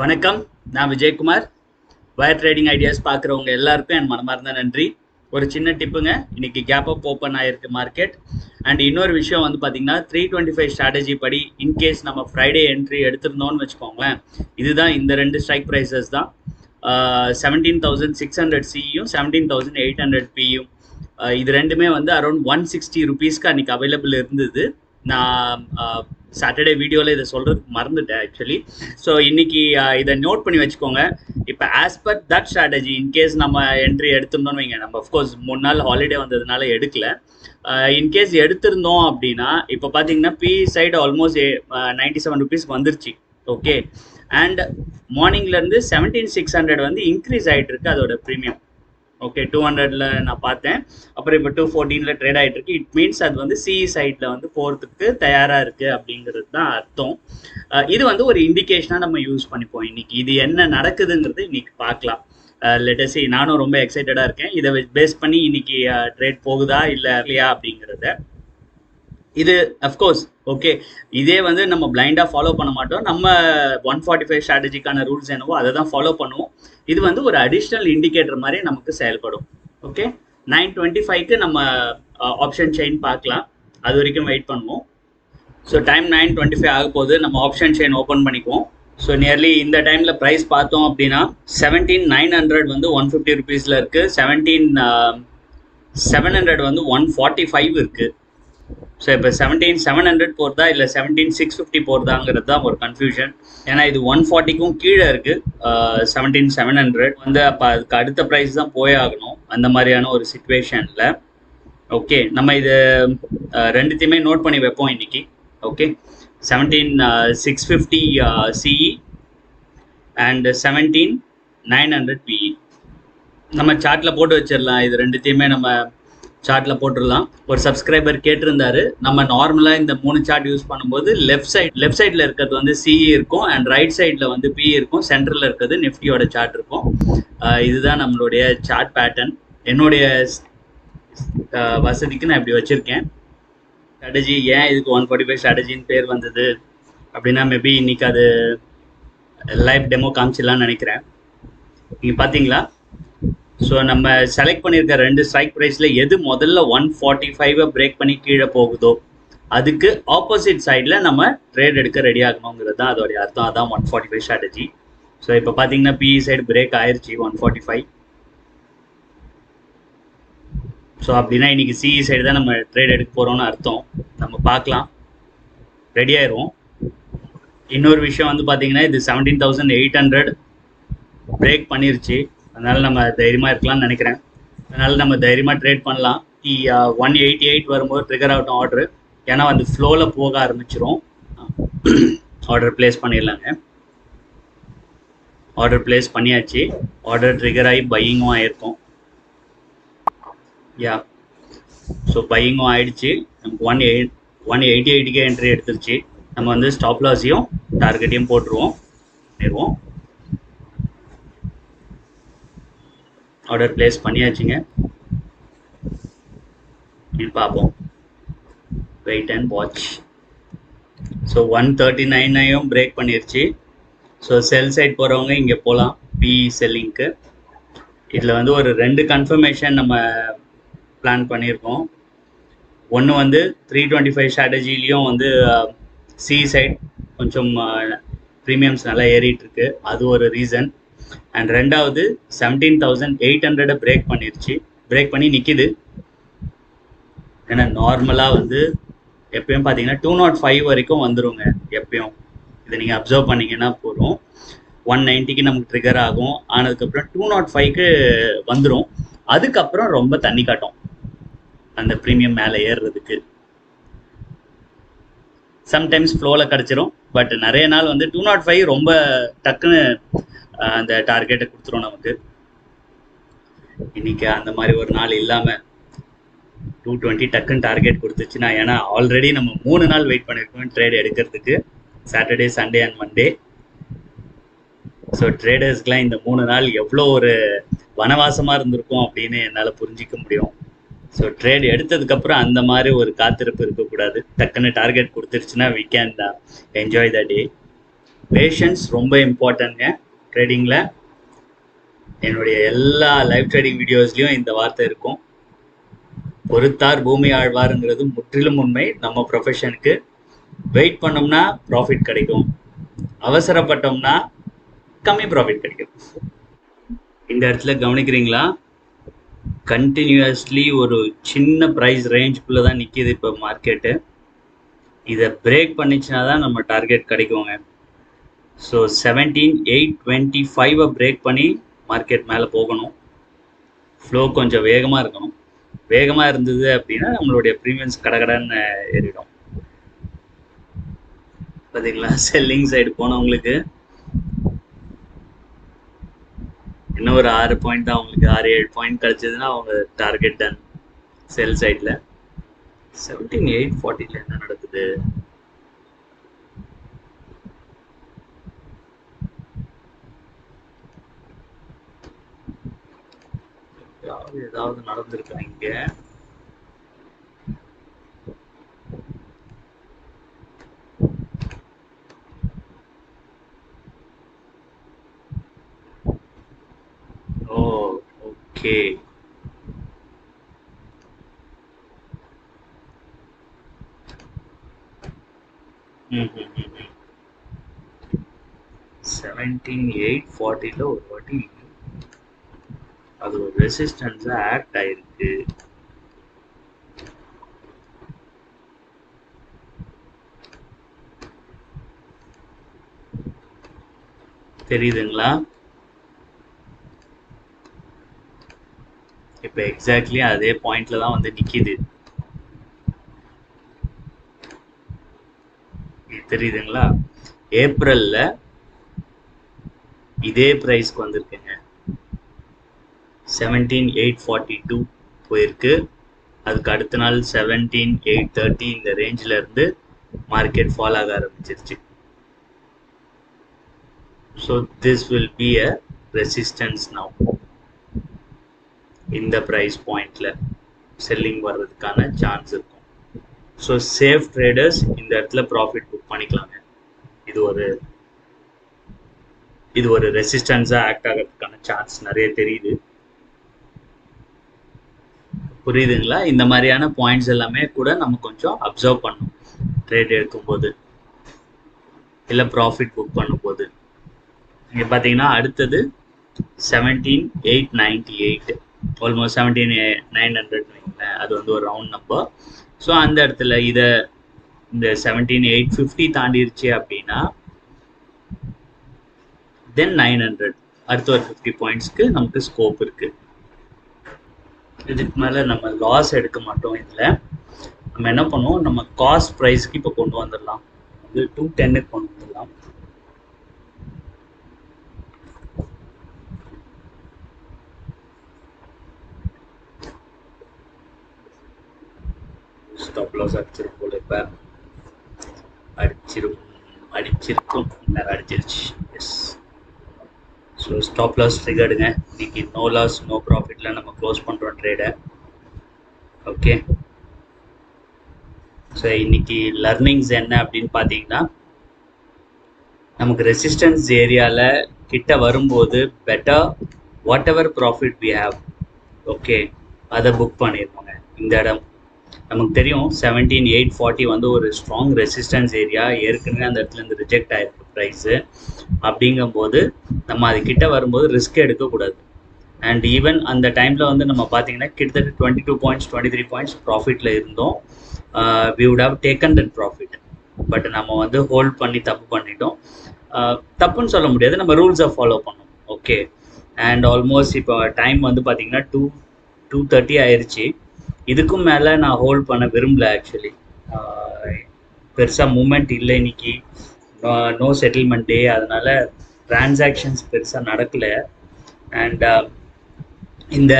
வணக்கம், நான் Vijayakumar. Wire trading ideas பார்க்குறவங்க எல்லாருக்கும் என் மனமார்ந்த நன்றி. ஒரு சின்ன டிப்புங்க, இன்னைக்கு கேப் அப் ஓப்பன் ஆயிருக்கு மார்க்கெட். அண்ட் இன்னொரு விஷயம் வந்து பார்த்தீங்கன்னா 325 ஸ்ட்ராட்டஜி படி இன்கேஸ் நம்ம ஃப்ரைடே என்ட்ரி எடுத்திருந்தோம்னு வச்சுக்கோங்களேன், இதுதான் இந்த ரெண்டு ஸ்ட்ரைக் ப்ரைஸஸ் தான். 17,600 சியும் 17,800 பியும். இது ரெண்டுமே வந்து அரௌண்ட் 160 ருபீஸ்க்கு அன்றைக்கி அவைலபிள் இருந்தது. நான் சாட்டர்டே வீடியோவில் இதை சொல்கிறதுக்கு மறந்துட்டேன் ஆக்சுவலி. ஸோ இன்றைக்கி இதை நோட் பண்ணி வச்சுக்கோங்க. இப்போ as per that strategy in case நம்ம என்ட்ரி எடுத்திருந்தோம்னு வைங்க, நம்ம அஃப்கோர்ஸ் 3 நாள் ஹாலிடே வந்ததுனால எடுக்கல. இன்கேஸ் எடுத்திருந்தோம் அப்படின்னா இப்போ பார்த்தீங்கன்னா பி சைடு ஆல்மோஸ்ட் 97 ருபீஸ் வந்துருச்சு. ஓகே, அண்ட் மார்னிங்லேருந்து 17,600 வந்து இன்க்ரீஸ் ஆகிட்டு இருக்கு அதோட ப்ரீமியம். ஓகே, 200ல் நான் பார்த்தேன், அப்புறம் இப்போ 214ல் ட்ரேட் ஆகிட்டு இருக்கு. இட் மீன்ஸ் அது வந்து சிஇ சைடில் வந்து போகிறதுக்கு தயாராக இருக்குது அப்படிங்கிறது தான் அர்த்தம். இது வந்து ஒரு இண்டிகேஷனாக நம்ம யூஸ் பண்ணிப்போம். இன்னைக்கு இது என்ன நடக்குதுங்கிறது இன்னைக்கு பார்க்கலாம். லெட்டஸ் சி, நானும் ரொம்ப எக்ஸைட்டடாக இருக்கேன். இதை பேஸ் பண்ணி இன்னைக்கு ட்ரேட் போகுதா இல்லை இல்லையா அப்படிங்கிறத. இது அஃப்கோர்ஸ் ஓகே, இதே வந்து நம்ம பிளைண்டாக ஃபாலோ பண்ண மாட்டோம். நம்ம 145 ஸ்ட்ராட்டஜிக்கான ரூல்ஸ் என்னவோ அதை தான் ஃபாலோ பண்ணுவோம். இது வந்து ஒரு அடிஷ்னல் இண்டிகேட்டர் மாதிரி நமக்கு செயல்படும். ஓகே, 925க்கு நம்ம ஆப்ஷன் செயின் பார்க்கலாம், அது வரைக்கும் வெயிட் பண்ணுவோம். ஸோ டைம் 9:25 ஆக போது, நம்ம ஆப்ஷன் செயின் ஓப்பன் பண்ணிக்குவோம். ஸோ நியர்லி இந்த டைமில் ப்ரைஸ் பார்த்தோம் அப்படின்னா 17,900 வந்து 150 ருபீஸில் இருக்குது, 17,700 வந்து 145 இருக்குது. ஸோ இப்போ 17,700 போகிறதா இல்லை 17,650 போகிறதாங்கிறது தான் ஒரு கன்ஃபியூஷன். ஏன்னா இது 140க்கும் கீழே இருக்குது. 17,700 வந்து அப்போ அதுக்கு அடுத்த ப்ரைஸ் தான் போயே ஆகணும் அந்த மாதிரியான ஒரு சிச்சுவேஷனில். ஓகே, நம்ம இது ரெண்டுத்தையுமே நோட் பண்ணி வைப்போம் இன்னைக்கு. ஓகே, 17,650 சிஇ அண்ட் 17,900 பிஇ நம்ம சார்ட்டில் போட்டு வச்சிடலாம். இது ரெண்டுத்தையுமே நம்ம சார்ட்டில் போட்டுடலாம். ஒரு சப்ஸ்கிரைபர் கேட்டிருந்தாரு, நம்ம நார்மலாக இந்த 3 சார்ட் யூஸ் பண்ணும்போது லெஃப்ட் சைடில் இருக்கிறது வந்து சிஇ இருக்கும், அண்ட் ரைட் சைடில் வந்து பிஇ இருக்கும், சென்டரில் இருக்கிறது நிஃப்டியோட சார்ட் இருக்கும். இதுதான் நம்மளுடைய சார்ட் பேட்டர்ன். என்னுடைய வசதிக்கு நான் இப்படி வச்சுருக்கேன். ஸ்ட்ராட்டஜி ஏன் இதுக்கு 145 ஸ்ட்ராட்டஜின்னு பேர் வந்தது அப்படின்னா, மேபி இன்னைக்கு அது லைவ் டெமோ காமிச்சிடலான்னு நினைக்கிறேன். நீங்கள் பார்த்தீங்களா? ஸோ நம்ம செலக்ட் பண்ணியிருக்க ரெண்டு ஸ்ட்ரைக் ப்ரைஸில் எது முதல்ல 145 பிரேக் பண்ணி கீழே போகுதோ அதுக்கு ஆப்போசிட் சைடில் நம்ம ட்ரேட் எடுக்க ரெடி ஆகணுங்கிறது தான் அதோடைய அர்த்தம். அதான் 145 ஸ்ட்ராட்டஜி. ஸோ இப்போ பார்த்தீங்கன்னா பிஇ சைடு பிரேக் ஆயிடுச்சு 145. ஸோ அப்படின்னா இன்னைக்கு சிஇ சைடு தான் நம்ம ட்ரேட் எடுக்க போகிறோம்னு அர்த்தம். நம்ம பார்க்கலாம், ரெடி ஆயிடுவோம். இன்னொரு விஷயம் வந்து பார்த்தீங்கன்னா இது 17,800 பிரேக் பண்ணிருச்சு, அதனால நம்ம தைரியமாக இருக்கலாம்னு நினைக்கிறேன். அதனால நம்ம தைரியமாக ட்ரேட் பண்ணலாம். 188 வரும்போது ட்ரிகர் ஆகட்டும் ஆர்டரு, ஏன்னா வந்து ஃப்ளோவில் போக ஆரம்பிச்சிரும். ஆர்டர் பிளேஸ் பண்ணிடலாங்க. ஆர்டர் பிளேஸ் பண்ணியாச்சு, ஆர்டர் ட்ரிகர் ஆகி பையிங்கும் ஆகிருக்கும். யா, ஸோ பையிங்கும் ஆகிடுச்சு. நமக்கு 188க்கே என்ட்ரி எடுத்துருச்சு. நம்ம வந்து ஸ்டாப் லாஸையும் டார்கெட்டையும் போட்டுருவோம். ஆர்டர் பிளேஸ் பண்ணியாச்சுங்க. பார்ப்போம், வெயிட் அண்ட் வாட்ச். ஸோ 139ஐயும் பிரேக் பண்ணிருச்சு. ஸோ செல் சைட் போகிறவங்க இங்கே போகலாம், பிஇ செல்லிங்க்கு. இதில் வந்து ஒரு 2 கன்ஃபர்மேஷன் நம்ம பிளான் பண்ணியிருக்கோம். ஒன்று வந்து 325 ஸ்ட்ராட்டஜிலையும் வந்து சிஇ சைட் கொஞ்சம் ப்ரீமியம்ஸ் நல்லா ஏறிட்டு இருக்கு, அது ஒரு ரீசன். அண்ட் ரெண்டாவது 17,800 பிரேக் பண்ணிருச்சு, பிரேக் பண்ணி நிற்கிது. ஏன்னா நார்மலாக வந்து எப்பயும் பார்த்தீங்கன்னா 205 வரைக்கும் வந்துடுங்க எப்பயும். இதை நீங்கள் அப்சர்வ் பண்ணிங்கன்னா போதும். 190க்கு நமக்கு ட்ரிகர் ஆகும், ஆனதுக்கப்புறம் 205க்கு வந்துடும். அதுக்கப்புறம் ரொம்ப தண்ணி காட்டும் அந்த ப்ரீமியம் மேலே ஏறுறதுக்கு. சம்டைம்ஸ் ஃப்ளோவில் கிடச்சிரும், பட் நிறைய நாள் வந்து 205 ரொம்ப டக்குன்னு அந்த டார்கெட்டை கொடுத்துரும் நமக்கு. இன்னைக்கு அந்த மாதிரி ஒரு நாள் இல்லாமல் 220 டக்குன்னு டார்கெட் கொடுத்துச்சுன்னா, ஏன்னா ஆல்ரெடி நம்ம 3 நாள் வெயிட் பண்ணியிருக்கோம் ட்ரேட் எடுக்கிறதுக்கு, Saturday, Sunday and Monday. So ட்ரேடர்ஸ்க்கெலாம் இந்த 3 நாள் எவ்வளோ ஒரு வனவாசமாக இருந்திருக்கும் அப்படின்னு என்னால் புரிஞ்சிக்க முடியும். ஸோ ட்ரேட் எடுத்ததுக்கப்புறம் அந்த மாதிரி ஒரு காத்திருப்பு இருக்கக்கூடாது. டக்குன்னு டார்கெட் கொடுத்துருச்சுன்னா we can enjoy the day. Patience ரொம்ப இம்பார்ட்டன்ட்ங்க ட்ரேடிங்கில். என்னுடைய எல்லா லைவ் ட்ரேடிங் வீடியோஸ்லையும் இந்த வார்த்தை இருக்கும். பொறுத்தார் பூமி ஆழ்வாருங்கிறது முற்றிலும் உண்மை. நம்ம ப்ரொஃபஷனுக்கு வெயிட் பண்ணோம்னா ப்ராஃபிட் கிடைக்கும், அவசரப்பட்டோம்னா கம்மி ப்ராஃபிட் கிடைக்கும். இந்த இடத்துல கவனிக்கிறீங்களா, கண்டினியூஸ்லி ஒரு சின்ன ப்ரைஸ் ரேஞ்சுக்குள்ளே தான் நிற்கிது இப்போ மார்க்கெட்டு. இதை பிரேக் பண்ணிச்சுனா தான் நம்ம டார்கெட் கிடைக்குங்க. ஸோ 17,825 பிரேக் பண்ணி மார்க்கெட் மேலே போகணும். ஃப்ளோ கொஞ்சம் வேகமாக இருக்கணும். வேகமாக இருந்தது அப்படின்னா நம்மளுடைய ப்ரீமியம்ஸ் கடகடன்னு ஏறிடும். பார்த்தீங்களா, செல்லிங் சைடு போனவங்களுக்கு இன்னும் ஒரு 6 பாயிண்ட் தான், அவங்களுக்கு 6-7 பாயிண்ட் கிடச்சதுன்னா அவங்க டார்கெட் டன். செல் சைடில் 17,840 என்ன நடக்குது? ஏதாவது நடந்திருக்கா இங்க? ஓ ஓகே, ம் 17,840 ஒரு வாட்டி அது ஒரு ரெசிஸ்டன்ஸா ஆக்ட் ஆயிருக்கு. தெரியுதுங்களா? இப்போ எக்ஸாக்ட்லி அதே பாயிண்ட்ல தான் வந்து நிக்குது. தெரியுதுங்களா? ஏப்ரல்ல இதே பிரைஸ்க்கு வந்திருக்குங்க. 17,842 போயிருக்கு. அதுக்கு அடுத்த நாள் 17,830 இந்த ரேஞ்சில் இருந்து மார்க்கெட் ஃபால் ஆக ஆரம்பிச்சிருச்சு. So this will be a resistance now. இந்த ப்ரைஸ் பாயிண்டில் செல்லிங் வர்றதுக்கான சான்ஸ் இருக்கும். ஸோ சேஃப் ட்ரேடர்ஸ் இந்த இடத்துல ப்ராஃபிட் புக் பண்ணிக்கலாங்க. இது ஒரு ரெசிஸ்டன்ஸாக ஆக்ட் ஆகிறதுக்கான சான்ஸ் நிறைய தெரியுது. புரியுதுங்களா? இந்த மாதிரியான பாயிண்ட்ஸ் எல்லாமே கூட நம்ம கொஞ்சம் அப்சர்வ் பண்ணணும் ட்ரேட் எடுக்கும்போது, இல்லை ப்ராஃபிட் புக் பண்ணும்போது. இங்கே பார்த்தீங்கன்னா அடுத்தது 17,898, ஆல்மோஸ்ட் 17,900 வைங்களேன். அது வந்து ஒரு ரவுண்ட் நம்பர். ஸோ அந்த இடத்துல இதை இந்த 17,850 தாண்டிருச்சு அப்படின்னா தென் 900 அடுத்த ஒரு 50 பாயிண்ட்ஸ்க்கு நமக்கு ஸ்கோப் இருக்குது. இதுக்கு மேலே நம்ம லாஸ் எடுக்க மாட்டோம். இதில் நம்ம என்ன பண்ணுவோம், நம்ம காஸ்ட் ப்ரைஸ்க்கு இப்போ கொண்டு வந்துடலாம். வந்து 210 கொண்டு வந்துடலாம். ஸ்டாப் லாஸ் அடிச்சிருக்கும் போல, இப்போ அடிச்சிருக்கும் நேரம் அடிச்சிருச்சு. எஸ், ஸோ ஸ்டாப் லாஸ் ட்ரிகர்டுங்க. இன்னைக்கு நோ லாஸ் நோ ப்ராஃபிட்டில் நம்ம க்ளோஸ் பண்ணுறோம் ட்ரேடை. ஓகே, ஸோ இன்னைக்கு லர்னிங்ஸ் என்ன அப்படின்னு பார்த்தீங்கன்னா, நமக்கு ரெசிஸ்டன்ஸ் ஏரியாவில் கிட்ட வரும்போது better whatever profit we have, okay, அதை புக் பண்ணிடுவோங்க. இந்த இடம் நமக்கு தெரியும் 17,840 வந்து ஒரு ஸ்ட்ராங் ரெசிஸ்டன்ஸ் ஏரியா. ஏற்கனவே அந்த இடத்துல இருந்து ரிஜெக்ட் ஆயிருக்கு ப்ரைஸு. அப்படிங்கும்போது நம்ம அது கிட்ட வரும்போது ரிஸ்க் எடுக்கக்கூடாது. அண்ட் ஈவன் அந்த டைமில் வந்து நம்ம பார்த்தீங்கன்னா கிட்டத்தட்ட 22 பாயிண்ட்ஸ் 23 பாயிண்ட்ஸ் ப்ராஃபிட்டில் இருந்தோம். We would have taken that profit. But நம்ம வந்து ஹோல்ட் பண்ணி தப்பு பண்ணிட்டோம். தப்புன்னு சொல்ல முடியாது, நம்ம ரூல்ஸை ஃபாலோ பண்ணோம். ஓகே, அண்ட் ஆல்மோஸ்ட் இப்போ டைம் வந்து பார்த்தீங்கன்னா 2:30 ஆயிடுச்சு. இதுக்கும் மேலே நான் ஹோல்ட் பண்ண விரும்பல. ஆக்சுவலி பெருசாக மூமெண்ட் இல்லை இன்னைக்கு, நோ செட்டில்மெண்ட் டே, அதனால் டிரான்சாக்ஷன்ஸ் பெருசாக நடக்கலை. அண்ட் இந்த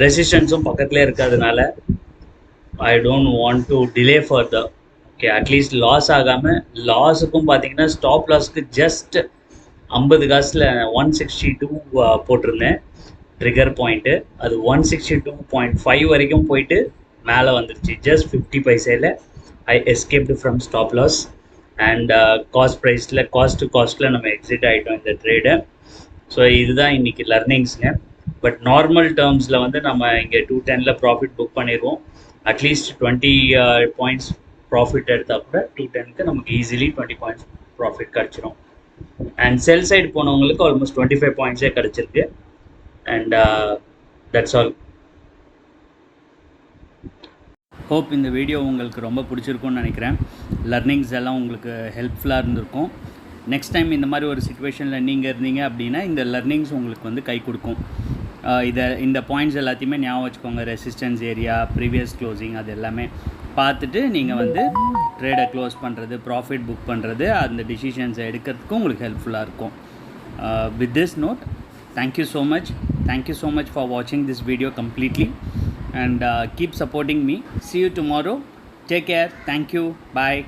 ரெசிஸ்டன்ஸும் பக்கத்துலேயே இருக்கிறதுனால I don't want to delay further. Okay, at least loss ஆகாமல், லாஸுக்கும் பார்த்தீங்கன்னா ஸ்டாப் லாஸ்க்கு ஜஸ்ட் 50 காசில் 162 போட்டிருந்தேன் ட்ரிகர் பாயிண்ட்டு. அது 162.5 வரைக்கும் போயிட்டு மேலே வந்துருச்சு. ஜஸ்ட் 50 பைசையில் I escaped from stop loss. And cost to காஸ்ட்டில் நம்ம எக்ஸிட் ஆகிட்டோம் இந்த ட்ரேடை. ஸோ இதுதான் இன்றைக்கி லர்னிங்ஸுங்க. பட் நார்மல் டேர்ம்ஸில் வந்து நம்ம இங்கே 210 ப்ராஃபிட் புக் பண்ணிடுவோம். அட்லீஸ்ட் 20 பாயிண்ட்ஸ் ப்ராஃபிட் எடுத்தால் கூட 210க்கு நமக்கு ஈஸிலி 20 பாயிண்ட்ஸ் ப்ராஃபிட் கிடச்சிரும். அண்ட் செல் சைடு போனவங்களுக்கு ஆல்மோஸ்ட் 25 பாயிண்ட்ஸே கிடச்சிருக்கு. And that's all. ஹோப் இந்த வீடியோ உங்களுக்கு ரொம்ப பிடிச்சிருக்கும்னு நினைக்கிறேன். லர்னிங்ஸ் எல்லாம் உங்களுக்கு ஹெல்ப்ஃபுல்லாக இருந்திருக்கும். நெக்ஸ்ட் டைம் இந்த மாதிரி ஒரு சுச்சுவேஷனில் நீங்கள் இருந்தீங்க அப்படின்னா இந்த லர்னிங்ஸ் உங்களுக்கு வந்து கை கொடுக்கும். இந்த பாயிண்ட்ஸ் எல்லாத்தையுமே ஞாபகம் வச்சுக்கோங்க. ரெசிஸ்டன்ஸ் ஏரியா, ப்ரீவியஸ் க்ளோசிங், அது எல்லாமே பார்த்துட்டு நீங்கள் வந்து ட்ரேடை க்ளோஸ் பண்ணுறது, ப்ராஃபிட் புக் பண்ணுறது, அந்த டிசிஷன்ஸை எடுக்கிறதுக்கும் உங்களுக்கு ஹெல்ப்ஃபுல்லாக இருக்கும். With this note, thank you so much for வாட்சிங் this video completely. And keep supporting me. See you tomorrow. Take care. Thank you. Bye.